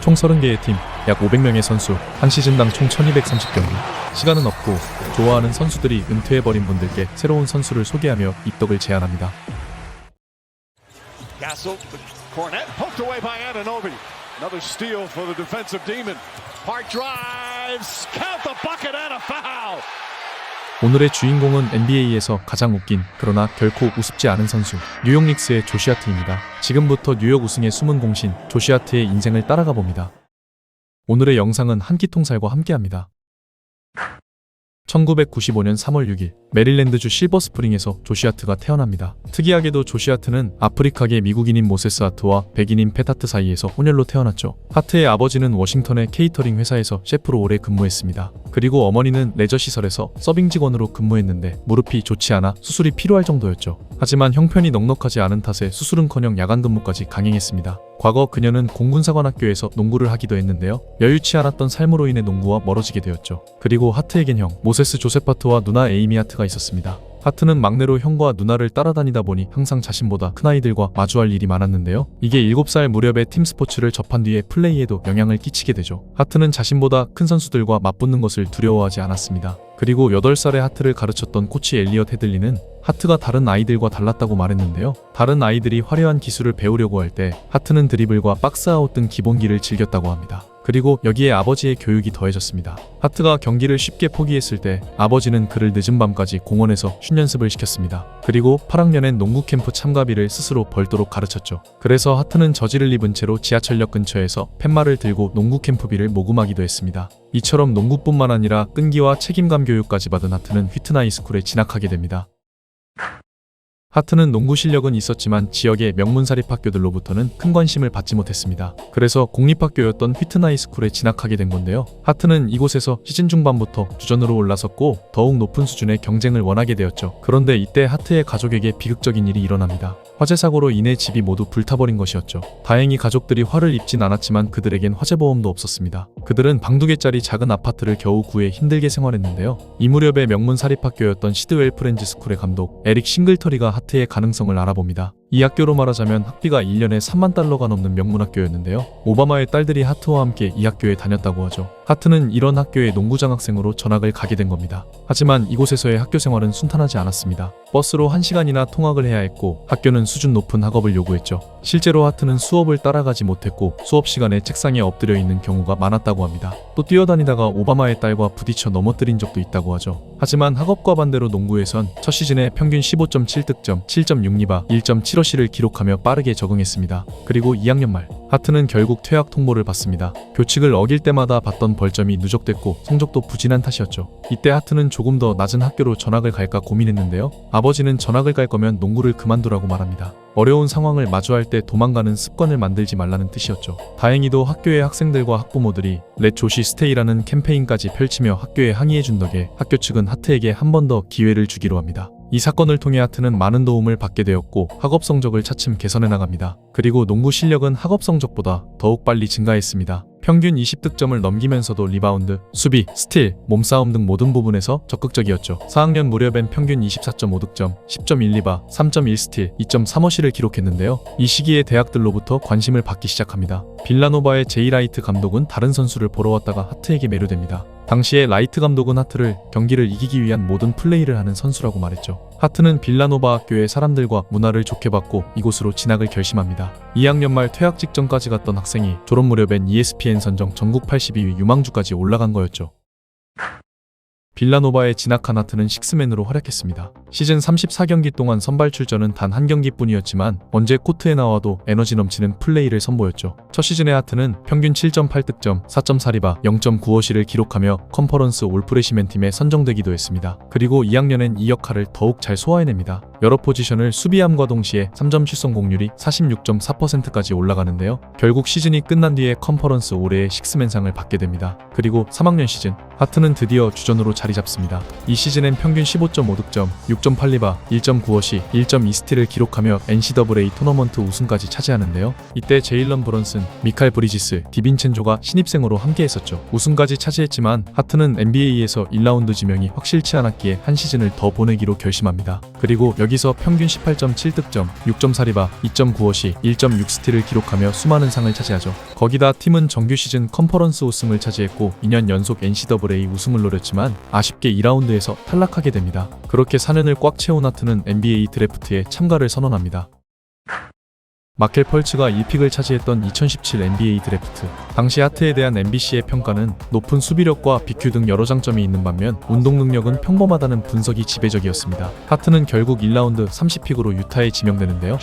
총 30개의 팀, 약 500명의 선수, 한 시즌당 총 1230경기. 시간은 없고 좋아하는 선수들이 은퇴해버린 분들께 새로운 선수를 소개하며 입덕을 제안합니다. Castle, Cornet poked away by Anunoby. Another steal for the defensive demon. Hart drives, count the bucket and a foul. 오늘의 주인공은 NBA에서 가장 웃긴 그러나 결코 우습지 않은 선수, 뉴욕 닉스의 조시 하트입니다. 지금부터 뉴욕 우승의 숨은 공신 조시 하트의 인생을 따라가 봅니다. 오늘의 영상은 한 끼 통살과 함께합니다. 1995년 3월 6일 메릴랜드주 실버스프링에서 조시 하트가 태어납니다. 특이하게도 조시 하트는 아프리카계 미국인인 모세스 하트와 백인인 팻 하트 사이에서 혼혈로 태어났죠. 하트의 아버지는 워싱턴의 케이터링 회사에서 셰프로 오래 근무했습니다. 그리고 어머니는 레저 시설에서 서빙 직원으로 근무했는데 무릎이 좋지 않아 수술이 필요할 정도였죠. 하지만 형편이 넉넉하지 않은 탓에 수술은커녕 야간 근무까지 강행했습니다. 과거 그녀는 공군사관학교에서 농구를 하기도 했는데요. 여유치 않았던 삶으로 인해 농구와 멀어지게 되었죠. 그리고 하트에겐 형 모세스 조셉 하트와 누나 에이미 하트가 있었습니다. 하트는 막내로 형과 누나를 따라다니다 보니 항상 자신보다 큰 아이들과 마주할 일이 많았는데요. 이게 7살 무렵에 팀 스포츠를 접한 뒤에 플레이에도 영향을 끼치게 되죠. 하트는 자신보다 큰 선수들과 맞붙는 것을 두려워하지 않았습니다. 그리고 8살의 하트를 가르쳤던 코치 엘리엇 헤들리는 하트가 다른 아이들과 달랐다고 말했는데요. 다른 아이들이 화려한 기술을 배우려고 할 때 하트는 드리블과 박스아웃 등 기본기를 즐겼다고 합니다. 그리고 여기에 아버지의 교육이 더해졌습니다. 하트가 경기를 쉽게 포기했을 때 아버지는 그를 늦은 밤까지 공원에서 슛 연습을 시켰습니다. 그리고 8학년엔 농구 캠프 참가비를 스스로 벌도록 가르쳤죠. 그래서 하트는 저지를 입은 채로 지하철역 근처에서 팻말을 들고 농구 캠프비를 모금하기도 했습니다. 이처럼 농구뿐만 아니라 끈기와 책임감 교육까지 받은 하트는 휘트나이스쿨에 진학하게 됩니다. 하트는 농구 실력은 있었지만 지역의 명문 사립학교들로부터는 큰 관심을 받지 못했습니다. 그래서 공립학교였던 휘트나이스쿨에 진학하게 된 건데요. 하트는 이곳에서 시즌 중반부터 주전으로 올라섰고 더욱 높은 수준의 경쟁을 원하게 되었죠. 그런데 이때 하트의 가족에게 비극적인 일이 일어납니다. 화재 사고로 인해 집이 모두 불타버린 것이었죠. 다행히 가족들이 화를 입진 않았지만 그들에겐 화재보험도 없었습니다. 그들은 방두개짜리 작은 아파트를 겨우 구해 힘들게 생활했는데요. 이 무렵에 명문 사립학교였던 시드웰 프렌즈 스쿨의 감독 에릭 싱글터리가 하트의 가능성을 알아봅니다. 이 학교로 말하자면 학비가 1년에 3만 달러가 넘는 명문학교였는데요. 오바마의 딸들이 하트와 함께 이 학교에 다녔다고 하죠. 하트는 이런 학교의 농구장학생으로 전학을 가게 된 겁니다. 하지만 이곳에서의 학교 생활은 순탄하지 않았습니다. 버스로 1시간이나 통학을 해야 했고 학교는 수준 높은 학업을 요구했죠. 실제로 하트는 수업을 따라가지 못했고 수업 시간에 책상에 엎드려 있는 경우가 많았다고 합니다. 또 뛰어다니다가 오바마의 딸과 부딪혀 넘어뜨린 적도 있다고 하죠. 하지만 학업과 반대로 농구에선 첫 시즌에 평균 15.7득점, 7.6리바, 1.75시를 기록하며 빠르게 적응했습니다. 그리고 2학년 말 하트는 결국 퇴학 통보를 받습니다. 교칙을 어길 때마다 받던 벌점이 누적됐고 성적도 부진한 탓이었죠. 이때 하트는 조금 더 낮은 학교로 전학을 갈까 고민했는데요. 아버지는 전학을 갈 거면 농구를 그만두라고 말합니다. 어려운 상황을 마주할 때 도망가는 습관을 만들지 말라는 뜻이었죠. 다행히도 학교의 학생들과 학부모들이 렛 조시 스테이라는 캠페인까지 펼치며 학교에 항의해준 덕에 학교 측은 하트에게 한 번 더 기회를 주기로 합니다. 이 사건을 통해 하트는 많은 도움을 받게 되었고 학업 성적을 차츰 개선해 나갑니다. 그리고 농구 실력은 학업 성적보다 더욱 빨리 증가했습니다. 평균 20득점을 넘기면서도 리바운드, 수비, 스틸, 몸싸움 등 모든 부분에서 적극적이었죠. 4학년 무렵엔 평균 24.5득점, 10.1리바, 3.1스틸, 2.35시를 기록했는데요. 이 시기에 대학들로부터 관심을 받기 시작합니다. 빌라노바의 제이 라이트 감독은 다른 선수를 보러 왔다가 하트에게 매료됩니다. 당시에 라이트 감독은 하트를 경기를 이기기 위한 모든 플레이를 하는 선수라고 말했죠. 하트는 빌라노바 학교의 사람들과 문화를 좋게 받고 이곳으로 진학을 결심합니다. 2학년 말 퇴학 직전까지 갔던 학생이 졸업 무렵엔 ESPN 선정 전국 82위 유망주까지 올라간 거였죠. 빌라노바에 진학한 하트는 식스맨으로 활약했습니다. 시즌 34경기 동안 선발 출전은 단 한 경기뿐이었지만 언제 코트에 나와도 에너지 넘치는 플레이를 선보였죠. 첫 시즌의 하트는 평균 7.8득점, 4.4리바, 0.95시를 기록하며 컨퍼런스 올프레시맨 팀에 선정되기도 했습니다. 그리고 2학년엔 이 역할을 더욱 잘 소화해냅니다. 여러 포지션을 수비함과 동시에 3점 슛 성공률이 46.4%까지 올라가는데요. 결국 시즌이 끝난 뒤에 컨퍼런스 올해의 식스맨상을 받게 됩니다. 그리고 3학년 시즌 하트는 드디어 주전으로 자리 잡습니다. 이 시즌엔 평균 15.5득점, 6.8리바, 1.9어시, 1.2스틸을 기록하며 NCAA 토너먼트 우승까지 차지하는데요. 이때 제일런 브런슨, 미칼 브리지스, 디빈첸조가 신입생으로 함께했었죠. 우승까지 차지했지만 하트는 NBA에서 1라운드 지명이 확실치 않았기에 한 시즌을 더 보내기로 결심합니다. 그리고 여기서 평균 18.7득점, 6.4리바, 2.9어시, 1.6스틸을 기록하며 수많은 상을 차지하죠. 거기다 팀은 정규 시즌 컨퍼런스 우승을 차지했고 2년 연속 NCAA 우승을 노렸지만 아쉽게 2라운드에서 탈락하게 됩니다. 그렇게 4년을 꽉 채운 하트는 NBA 드래프트에 참가를 선언합니다. 마켈 펄츠가 1픽을 차지했던 2017 NBA 드래프트. 당시 하트에 대한 NBC의 평가는 높은 수비력과 BQ 등 여러 장점이 있는 반면 운동 능력은 평범하다는 분석이 지배적이었습니다. 하트는 결국 1라운드 30픽으로 유타에 지명되는데요.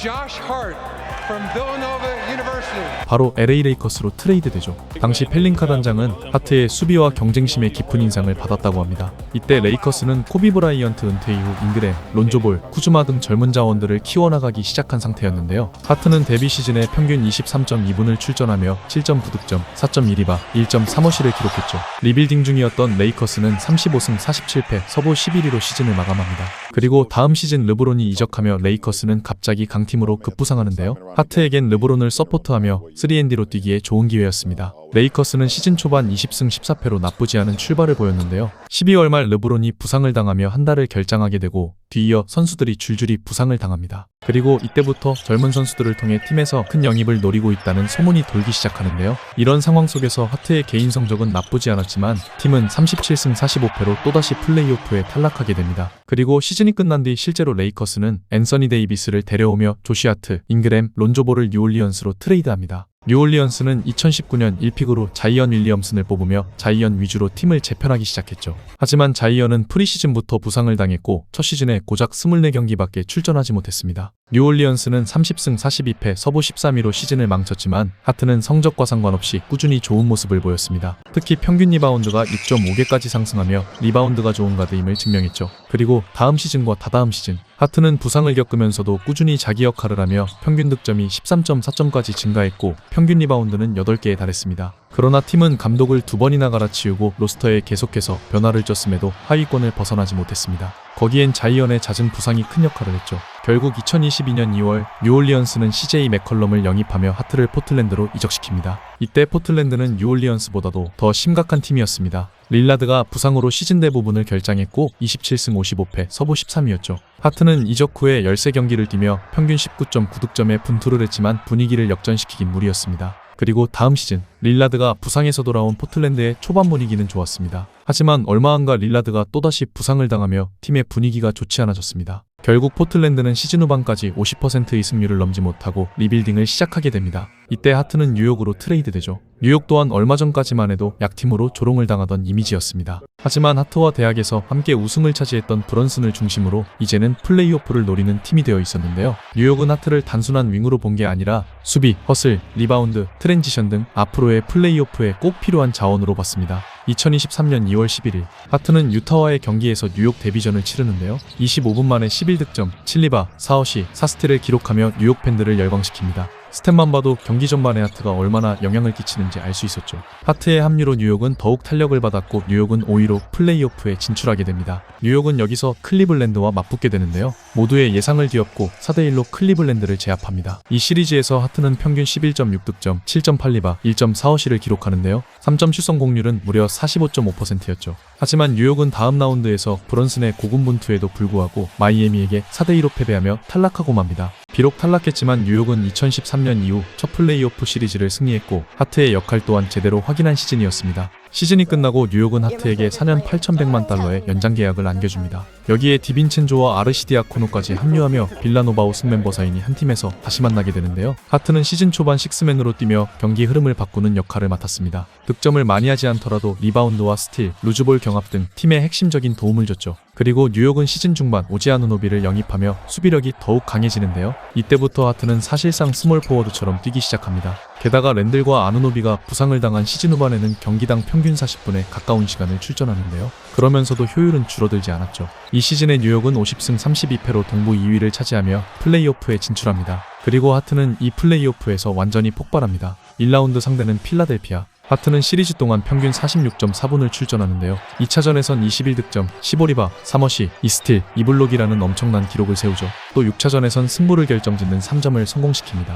바로 LA 레이커스로 트레이드되죠. 당시 펠린카 단장은 하트의 수비와 경쟁심에 깊은 인상을 받았다고 합니다. 이때 레이커스는 코비 브라이언트 은퇴 이후 잉그램, 론조볼, 쿠즈마 등 젊은 자원들을 키워나가기 시작한 상태였는데요. 하트는 데뷔 시즌에 평균 23.2분을 출전하며 7.9득점, 4.1리바, 1.3어시를 기록했죠. 리빌딩 중이었던 레이커스는 35승 47패, 서부 11위로 시즌을 마감합니다. 그리고 다음 시즌 르브론이 이적하며 레이커스는 갑자기 강팀으로 급부상하는데요. 하트에겐 르브론을 서포트하며 3&D로 뛰기에 좋은 기회였습니다. 레이커스는 시즌 초반 20승 14패로 나쁘지 않은 출발을 보였는데요. 12월 말 르브론이 부상을 당하며 한 달을 결장하게 되고 뒤이어 선수들이 줄줄이 부상을 당합니다. 그리고 이때부터 젊은 선수들을 통해 팀에서 큰 영입을 노리고 있다는 소문이 돌기 시작하는데요. 이런 상황 속에서 하트의 개인 성적은 나쁘지 않았지만 팀은 37승 45패로 또다시 플레이오프에 탈락하게 됩니다. 그리고 시즌이 끝난 뒤 실제로 레이커스는 앤서니 데이비스를 데려오며 조시 하트, 잉그램, 론조볼을 뉴올리언스로 트레이드합니다. 뉴올리언스는 2019년 1픽으로 자이언 윌리엄슨을 뽑으며 자이언 위주로 팀을 재편하기 시작했죠. 하지만 자이언은 프리시즌부터 부상을 당했고 첫 시즌에 고작 24경기밖에 출전하지 못했습니다. 뉴올리언스는 30승 42패 서부 13위로 시즌을 망쳤지만 하트는 성적과 상관없이 꾸준히 좋은 모습을 보였습니다. 특히 평균 리바운드가 6.5개까지 상승하며 리바운드가 좋은 가드임을 증명했죠. 그리고 다음 시즌과 다다음 시즌 하트는 부상을 겪으면서도 꾸준히 자기 역할을 하며 평균 득점이 13.4점까지 증가했고 평균 리바운드는 8개에 달했습니다. 그러나 팀은 감독을 2번이나 갈아치우고 로스터에 계속해서 변화를 줬음에도 하위권을 벗어나지 못했습니다. 거기엔 자이언의 잦은 부상이 큰 역할을 했죠. 결국 2022년 2월 뉴올리언스는 CJ 맥컬럼을 영입하며 하트를 포틀랜드로 이적시킵니다. 이때 포틀랜드는 뉴올리언스보다도 더 심각한 팀이었습니다. 릴라드가 부상으로 시즌 대부분을 결장했고 27승 55패 서부 13위였죠. 하트는 이적 후에 13경기를 뛰며 평균 19.9득점에 분투를 했지만 분위기를 역전시키긴 무리였습니다. 그리고 다음 시즌 릴라드가 부상에서 돌아온 포틀랜드의 초반 분위기는 좋았습니다. 하지만 얼마 안 가 릴라드가 또다시 부상을 당하며 팀의 분위기가 좋지 않아졌습니다. 결국 포틀랜드는 시즌 후반까지 50%의 승률을 넘지 못하고 리빌딩을 시작하게 됩니다. 이때 하트는 뉴욕으로 트레이드되죠. 뉴욕 또한 얼마 전까지만 해도 약팀으로 조롱을 당하던 이미지였습니다. 하지만 하트와 대학에서 함께 우승을 차지했던 브런슨을 중심으로 이제는 플레이오프를 노리는 팀이 되어 있었는데요. 뉴욕은 하트를 단순한 윙으로 본 게 아니라 수비, 허슬, 리바운드, 트랜지션 등 앞으로의 플레이오프에 꼭 필요한 자원으로 봤습니다. 2023년 2월 11일 하트는 유타와의 경기에서 뉴욕 데뷔전을 치르는데요. 25분 만에 11득점, 7리바, 4어시, 4스틸을 기록하며 뉴욕 팬들을 열광시킵니다. 스탯만 봐도 경기 전반에 하트가 얼마나 영향을 끼치는지 알 수 있었죠. 하트의 합류로 뉴욕은 더욱 탄력을 받았고 뉴욕은 5위로 플레이오프에 진출하게 됩니다. 뉴욕은 여기서 클리블랜드와 맞붙게 되는데요. 모두의 예상을 뒤엎고 4대1로 클리블랜드를 제압합니다. 이 시리즈에서 하트는 평균 11.6득점, 7.8리바, 1.4어시를 기록하는데요. 3점 슛 성공률은 무려 45.5%였죠. 하지만 뉴욕은 다음 라운드에서 브런슨의 고군분투에도 불구하고 마이애미에게 4대2로 패배하며 탈락하고 맙니다. 비록 탈락했지만 뉴욕은 2013년 이후 첫 플레이오프 시리즈를 승리했고 하트의 역할 또한 제대로 확인한 시즌이었습니다. 시즌이 끝나고 뉴욕은 하트에게 4년 8,100만 달러의 연장 계약을 안겨줍니다. 여기에 디빈첸조와 아르시디아코노까지 합류하며 빌라노바 우승 멤버 사인이 한 팀에서 다시 만나게 되는데요. 하트는 시즌 초반 식스맨으로 뛰며 경기 흐름을 바꾸는 역할을 맡았습니다. 득점을 많이 하지 않더라도 리바운드와 스틸, 루즈볼 경합 등 팀에 핵심적인 도움을 줬죠. 그리고 뉴욕은 시즌 중반 오지 아누노비를 영입하며 수비력이 더욱 강해지는데요. 이때부터 하트는 사실상 스몰 포워드처럼 뛰기 시작합니다. 게다가 랜들과 아누노비가 부상을 당한 시즌 후반에는 경기당 평균 40분에 가까운 시간을 출전하는데요. 그러면서도 효율은 줄어들지 않았죠. 이 시즌에 뉴욕은 50승 32패로 동부 2위를 차지하며 플레이오프에 진출합니다. 그리고 하트는 이 플레이오프에서 완전히 폭발합니다. 1라운드 상대는 필라델피아. 하트는 시리즈 동안 평균 46.4분을 출전하는데요. 2차전에선 21득점, 15리바, 3어시, 2스틸, 2블록이라는 엄청난 기록을 세우죠. 또 6차전에선 승부를 결정짓는 3점을 성공시킵니다.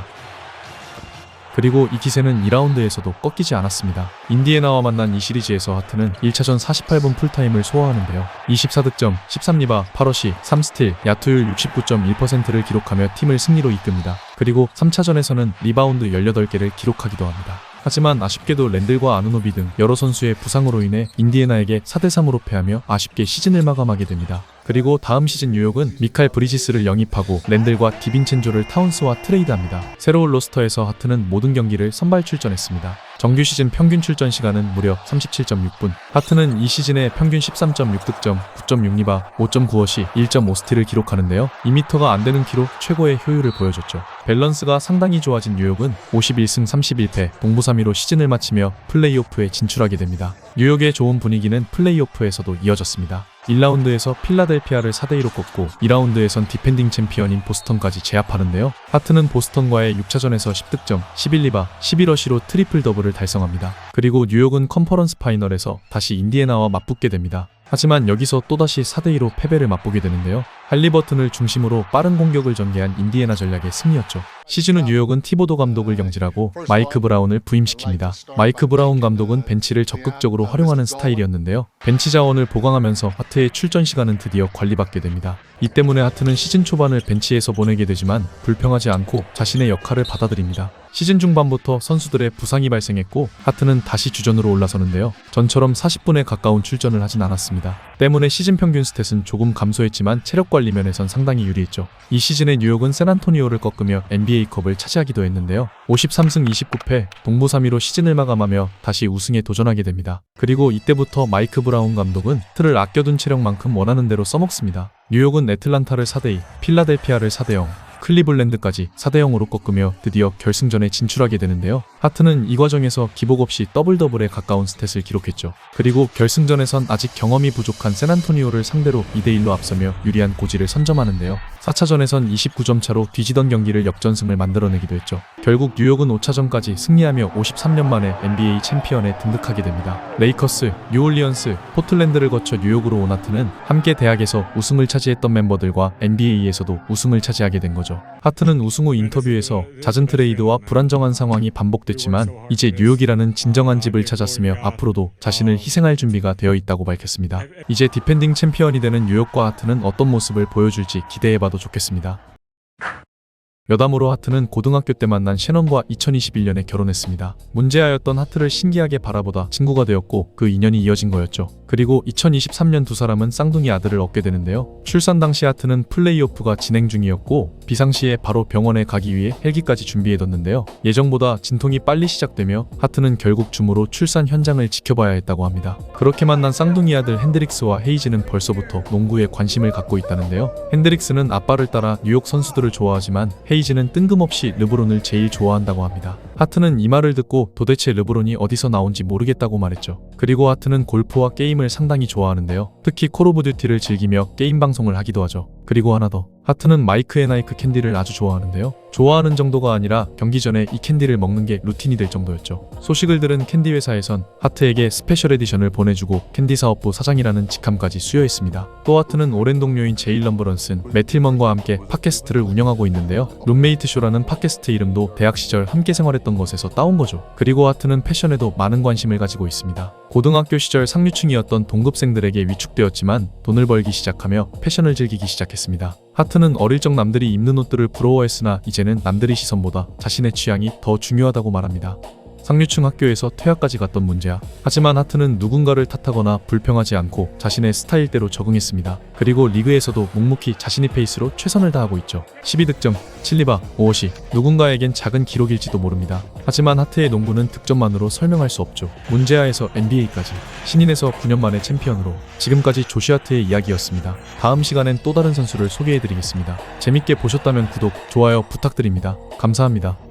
그리고 이 기세는 2라운드에서도 꺾이지 않았습니다. 인디애나와 만난 이 시리즈에서 하트는 1차전 48분 풀타임을 소화하는데요. 24득점, 13리바, 8어시, 3스틸, 야투율 69.1%를 기록하며 팀을 승리로 이끕니다. 그리고 3차전에서는 리바운드 18개를 기록하기도 합니다. 하지만 아쉽게도 랜들과 아누노비 등 여러 선수의 부상으로 인해 인디애나에게 4대3으로 패하며 아쉽게 시즌을 마감하게 됩니다. 그리고 다음 시즌 뉴욕은 미칼 브리지스를 영입하고 랜들과 디빈첸조를 타운스와 트레이드합니다. 새로운 로스터에서 하트는 모든 경기를 선발 출전했습니다. 정규 시즌 평균 출전 시간은 무려 37.6분. 하트는 이 시즌에 평균 13.6득점, 9.6리바, 5.9어시, 1.5스틸을 기록하는데요. 2m가 안 되는 키로 최고의 효율을 보여줬죠. 밸런스가 상당히 좋아진 뉴욕은 51승 31패, 동부 3위로 시즌을 마치며 플레이오프에 진출하게 됩니다. 뉴욕의 좋은 분위기는 플레이오프에서도 이어졌습니다. 1라운드에서 필라델피아를 4대2로 꺾고 2라운드에선 디펜딩 챔피언인 보스턴까지 제압하는데요. 하트는 보스턴과의 6차전에서 10득점, 11리바, 11어시로 트리플 더블을 달성합니다. 그리고 뉴욕은 컨퍼런스 파이널에서 다시 인디애나와 맞붙게 됩니다. 하지만 여기서 또다시 4대2로 패배를 맛보게 되는데요. 할리버튼을 중심으로 빠른 공격을 전개한 인디애나 전략의 승리였죠. 시즌 후 뉴욕은 티보도 감독을 경질하고 마이크 브라운을 부임시킵니다. 마이크 브라운 감독은 벤치를 적극적으로 활용하는 스타일이었는데요. 벤치 자원을 보강하면서 하트의 출전 시간은 드디어 관리받게 됩니다. 이 때문에 하트는 시즌 초반을 벤치에서 보내게 되지만 불평하지 않고 자신의 역할을 받아들입니다. 시즌 중반부터 선수들의 부상이 발생했고 하트는 다시 주전으로 올라서는데요. 전처럼 40분에 가까운 출전을 하진 않았습니다. 때문에 시즌 평균 스탯은 조금 감소했지만 체력 관리 면에선 상당히 유리했죠. 이 시즌에 뉴욕은 샌안토니오를 꺾으며 NBA컵을 차지하기도 했는데요. 53승 29패, 동부 3위로 시즌을 마감하며 다시 우승에 도전하게 됩니다. 그리고 이때부터 마이크 브라운 감독은 틀을 아껴둔 체력만큼 원하는 대로 써먹습니다. 뉴욕은 애틀란타를 4대2, 필라델피아를 4대0, 클리블랜드까지 4대0으로 꺾으며 드디어 결승전에 진출하게 되는데요. 하트는 이 과정에서 기복 없이 더블더블에 가까운 스탯을 기록했죠. 그리고 결승전에선 아직 경험이 부족한 샌안토니오를 상대로 2대1로 앞서며 유리한 고지를 선점하는데요. 4차전에선 29점 차로 뒤지던 경기를 역전승을 만들어내기도 했죠. 결국 뉴욕은 5차전까지 승리하며 53년 만에 NBA 챔피언에 등극하게 됩니다. 레이커스, 뉴올리언스, 포틀랜드를 거쳐 뉴욕으로 온 하트는 함께 대학에서 우승을 차지했던 멤버들과 NBA에서도 우승을 차지하게 된 거죠. 하트는 우승 후 인터뷰에서 잦은 트레이드와 불안정한 상황이 반복됐지만 이제 뉴욕이라는 진정한 집을 찾았으며 앞으로도 자신을 희생할 준비가 되어 있다고 밝혔습니다. 이제 디펜딩 챔피언이 되는 뉴욕과 하트는 어떤 모습을 보여줄지 기대해봐도 좋겠습니다. 여담으로 하트는 고등학교 때 만난 셰넌과 2021년에 결혼했습니다. 문제아였던 하트를 신기하게 바라보다 친구가 되었고 그 인연이 이어진 거였죠. 그리고 2023년 두 사람은 쌍둥이 아들을 얻게 되는데요. 출산 당시 하트는 플레이오프가 진행 중이었고 비상시에 바로 병원에 가기 위해 헬기까지 준비해뒀는데요. 예정보다 진통이 빨리 시작되며 하트는 결국 줌으로 출산 현장을 지켜봐야 했다고 합니다. 그렇게 만난 쌍둥이 아들 핸드릭스와 헤이즈는 벌써부터 농구에 관심을 갖고 있다는데요. 핸드릭스는 아빠를 따라 뉴욕 선수들을 좋아하지만 헤이즈는 뜬금없이 르브론을 제일 좋아한다고 합니다. 하트는 이 말을 듣고 도대체 르브론이 어디서 나온지 모르겠다고 말했죠. 그리고 하트는 골프와 게임을 상당히 좋아하는데요. 특히 콜 오브 듀티를 즐기며 게임 방송을 하기도 하죠. 그리고 하나 더. 하트는 마이크 앤 아이크 캔디를 아주 좋아하는데요. 좋아하는 정도가 아니라 경기 전에 이 캔디를 먹는 게 루틴이 될 정도였죠. 소식을 들은 캔디 회사에선 하트에게 스페셜 에디션을 보내주고 캔디 사업부 사장이라는 직함까지 수여했습니다. 또 하트는 오랜 동료인 제일런 브런슨, 매틸먼과 함께 팟캐스트를 운영하고 있는데요. 룸메이트 쇼라는 팟캐스트 이름도 대학 시절 함께 생활했던 것에서 따온 거죠. 그리고 하트는 패션에도 많은 관심을 가지고 있습니다. 고등학교 시절 상류층이었던 동급생들에게 위축되었지만 돈을 벌기 시작하며 패션을 즐기기 시작했습니다. 하트는 어릴 적 남들이 입는 옷들을 부러워했으나 이제는 남들의 시선보다 자신의 취향이 더 중요하다고 말합니다. 상류층 학교에서 퇴학까지 갔던 문제야. 하지만 하트는 누군가를 탓하거나 불평하지 않고 자신의 스타일대로 적응했습니다. 그리고 리그에서도 묵묵히 자신의 페이스로 최선을 다하고 있죠. 12득점, 7리바, 5어시. 누군가에겐 작은 기록일지도 모릅니다. 하지만 하트의 농구는 득점만으로 설명할 수 없죠. 문제아에서 NBA까지. 신인에서 9년 만에 챔피언으로. 지금까지 조시 하트의 이야기였습니다. 다음 시간엔 또 다른 선수를 소개해드리겠습니다. 재밌게 보셨다면 구독, 좋아요 부탁드립니다. 감사합니다.